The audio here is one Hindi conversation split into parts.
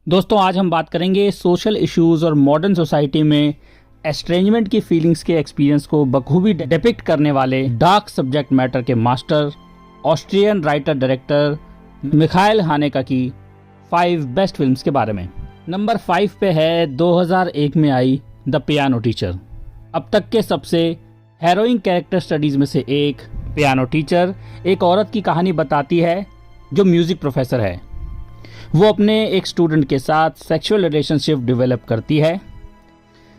दोस्तों आज हम बात करेंगे सोशल इश्यूज और मॉडर्न सोसाइटी में एस्ट्रेंजमेंट की फीलिंग्स के एक्सपीरियंस को बखूबी डिपिक्ट करने वाले डार्क सब्जेक्ट मैटर के master Austrian writer director Michael Haneke की 5 बेस्ट फिल्म्स के बारे में। नंबर 5 पे है 2001 में आई द पियानो टीचर। अब तक के सबसे हैरोइंग कैरेक्टर स्टडीज में से एक। पियानो टीचर एक औरत की कहानी बताती है जो म्यूजिक प्रोफेसर है। वो अपने एक स्टूडेंट के साथ सेक्सुअल रिलेशनशिप डेवलप करती है।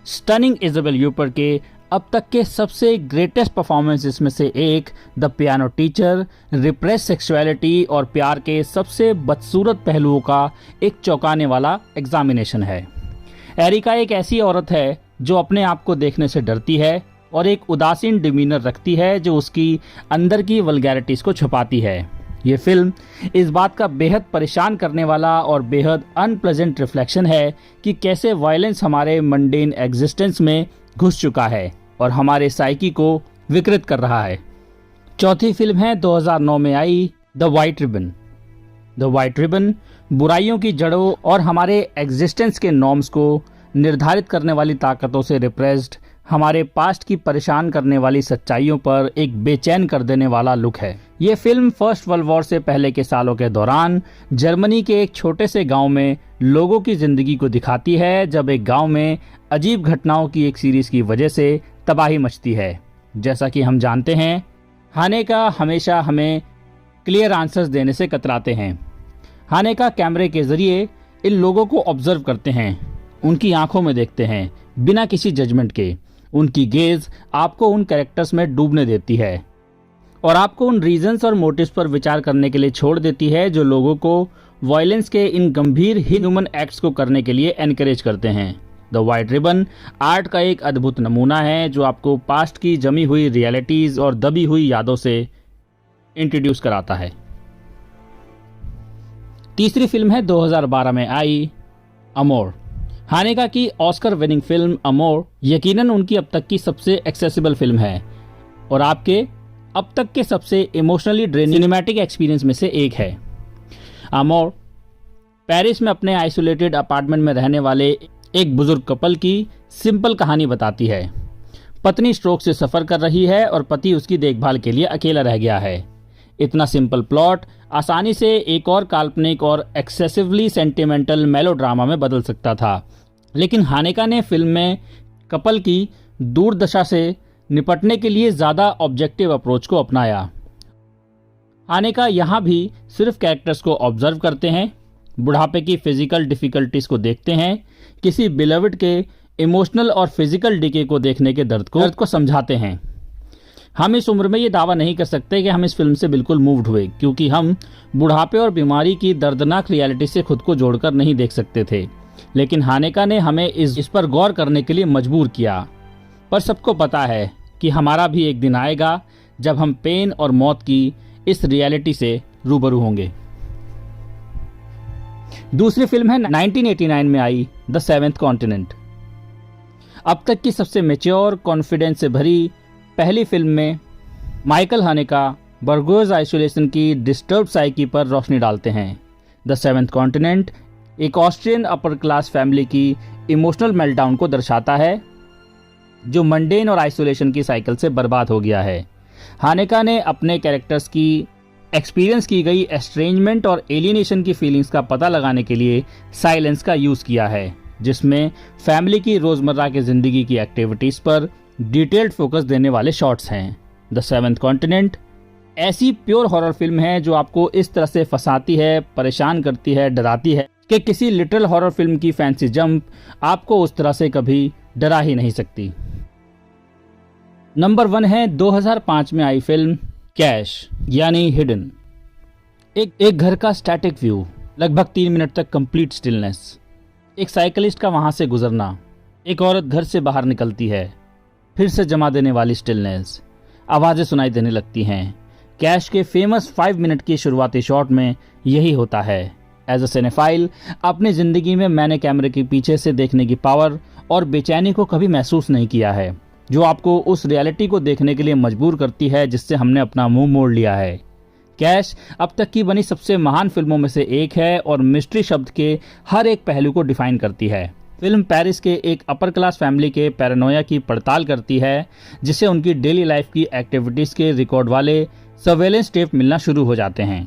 स्टनिंग इजाबेल यूपर के अब तक के सबसे ग्रेटेस्ट परफॉर्मेंसेस में से एक the piano teacher repress sexuality और प्यार के सबसे बदसूरत पहलुओं का एक चौंकाने वाला एग्जामिनेशन है। एरिका एक ऐसी औरत है जो अपने आप को देखने से डरती है और एक उदासीन डिमीनर रखती है जो उसकी अंदर की वल्गैरिटीज को छुपाती है। ये फिल्म इस बात का बेहद परेशान करने वाला और बेहद अनप्लेजेंट रिफ्लेक्शन है कि कैसे वायलेंस हमारे मंडेन एग्जिस्टेंस में घुस चुका है और हमारे साइकी को विकृत कर रहा है। चौथी फिल्म है 2009 में आई the white ribbon. The white ribbon बुराइयों की जड़ों और हमारे एग्जिस्टेंस के नॉर्म्स को निर्धारित करने वाली ताकतों से रिप्रेस्ड हमारे पास्ट की परेशान करने वाली सच्चाइयों पर एक बेचैन कर देने वाला लुक है। ये फिल्म फर्स्ट वर्ल्ड वॉर से पहले के सालों के दौरान जर्मनी के एक छोटे से गांव में लोगों की जिंदगी को दिखाती है जब एक गांव में अजीब घटनाओं की एक सीरीज की वजह से तबाही मचती है। जैसा कि हम जानते हैं, हानेका हमेशा हमें क्लियर आंसर्स देने से कतराते हैं। हानेका कैमरे के जरिए इन लोगों को ऑब्जर्व करते हैं, उनकी आंखों में देखते हैं बिना किसी जजमेंट के। उनकी गेज आपको उन कैरेक्टर्स में डूबने देती है और आपको उन रीजंस और मोटिव्स पर विचार करने के लिए छोड़ देती है जो लोगों को वायलेंस के इन गंभीर ह्यूमन एक्ट्स को करने के लिए एनकरेज करते हैं। द वाइट रिबन आर्ट का एक अद्भुत नमूना है जो आपको पास्ट की जमी हुई रियलिटीज और दबी हुई यादों से इंट्रोड्यूस कराता है। तीसरी फिल्म है 2012 में आई अमोर। हानेका की ऑस्कर विनिंग फिल्म अमोर यकीनन उनकी अब तक की सबसे एक्सेसिबल फिल्म है और आपके अब तक के सबसे इमोशनली ड्रेनिंग सिनेमैटिक एक्सपीरियंस में से एक है। अमोर पेरिस में अपने आइसोलेटेड अपार्टमेंट में रहने वाले एक बुजुर्ग कपल की सिंपल कहानी बताती है। पत्नी स्ट्रोक से सफर कर रही है और पति उसकी देखभाल के लिए अकेला रह गया है। इतना सिंपल प्लॉट आसानी से एक और काल्पनिक और एक्सेसिवली सेंटिमेंटल मेलोड्रामा में बदल सकता था, लेकिन हानेका ने फिल्म में कपल की दुर्दशा से निपटने के लिए ज्यादा ऑब्जेक्टिव अप्रोच को अपनाया। हानेका यहाँ भी सिर्फ कैरेक्टर्स को ऑब्जर्व करते हैं, बुढ़ापे की फिजिकल डिफिकल्टीज को देखते हैं, किसी बिलवड के इमोशनल और फिजिकल डिके को देखने के दर्द को समझाते हैं। हम इस उम्र में ये दावा नहीं कर सकते कि हम इस फिल्म से बिल्कुल मूव्ड हुए, क्योंकि हम बुढ़ापे और बीमारी की दर्दनाक रियलिटी से खुद को जोड़कर नहीं देख सकते थे, लेकिन हानेका ने हमें इस पर गौर करने के लिए मजबूर किया। पर सबको पता है कि हमारा भी एक दिन आएगा जब हम पेन और मौत की इस रियलिटी से रूबरू होंगे। दूसरी फिल्म है 1989 में आई द सेवेंथ कॉन्टिनेंट। अब तक की सबसे मैच्योर कॉन्फिडेंस से भरी पहली फिल्म में माइकल हानेका बर्गोज आइसोलेशन की डिस्टर्ब साइकी पर रोशनी डालते हैं। द सेवेंथ कॉन्टिनेंट एक ऑस्ट्रियन अपर क्लास फैमिली की इमोशनल मेल्टडाउन को दर्शाता है जो मंडेन और आइसोलेशन की साइकिल से बर्बाद हो गया है। हानेका ने अपने कैरेक्टर्स की एक्सपीरियंस की गई एस्ट्रेंजमेंट और एलियनेशन की फीलिंग्स का पता लगाने के लिए साइलेंस का यूज किया है, जिसमें फैमिली की रोजमर्रा की जिंदगी की एक्टिविटीज पर डिटेल्ड फोकस देने वाले शॉट्स हैं। द सेवेंथ कॉन्टिनेंट ऐसी प्योर हॉरर फिल्म है जो आपको इस तरह से फंसाती है, परेशान करती है, डराती है कि किसी लिटिल हॉरर फिल्म की फैंसी जंप आपको उस तरह से कभी डरा ही नहीं सकती। नंबर 1 है 2005 में आई फिल्म कैश यानी हिडन। एक घर का स्टैटिक व्यू, लगभग 3 मिनट तक कंप्लीट स्टिलनेस, एक साइकिलिस्ट का वहां से गुजरना, एक औरत घर से बाहर निकलती है, फिर से जमा देने वाली स्टिलनेस, आवाजें सुनाई देने लगती हैं। कैश के फेमस 5 मिनट की शुरुआती शॉट में यही होता है। एज अ सिनेफाइल अपनी जिंदगी में मैंने कैमरे के पीछे से देखने की पावर और बेचैनी को कभी महसूस नहीं किया है, जो आपको उस रियलिटी को देखने के लिए मजबूर करती है जिससे हमने अपना मुंह मोड़ लिया है। कैश अब तक की बनी सबसे महान फिल्मों में से एक है और मिस्ट्री शब्द के हर एक पहलू को डिफाइन करती है। फिल्म पेरिस के एक अपर क्लास फैमिली के पैरानोया की पड़ताल करती है, जिसे उनकी डेली लाइफ की एक्टिविटीज के रिकॉर्ड वाले सर्वेलेंस टेप मिलना शुरू हो जाते हैं।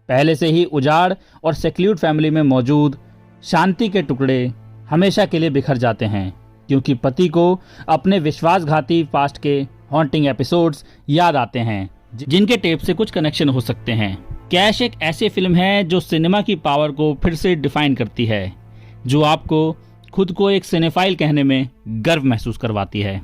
पहले से ही उजाड़ और सेक्लूड फैमिली में मौजूद शांति के टुकड़े हमेशा के लिए बिखर जाते हैं, क्योंकि पति को अपने विश्वासघाती पास्ट के हॉन्टिंग एपिसोड्स याद आते हैं, जिनके टेप से कुछ कनेक्शन हो सकते हैं। कैश एक ऐसी फिल्म है जो सिनेमा की पावर को फिर से डिफाइन करती है, जो आपको खुद को एक सिनेफाइल कहने में गर्व महसूस करवाती है।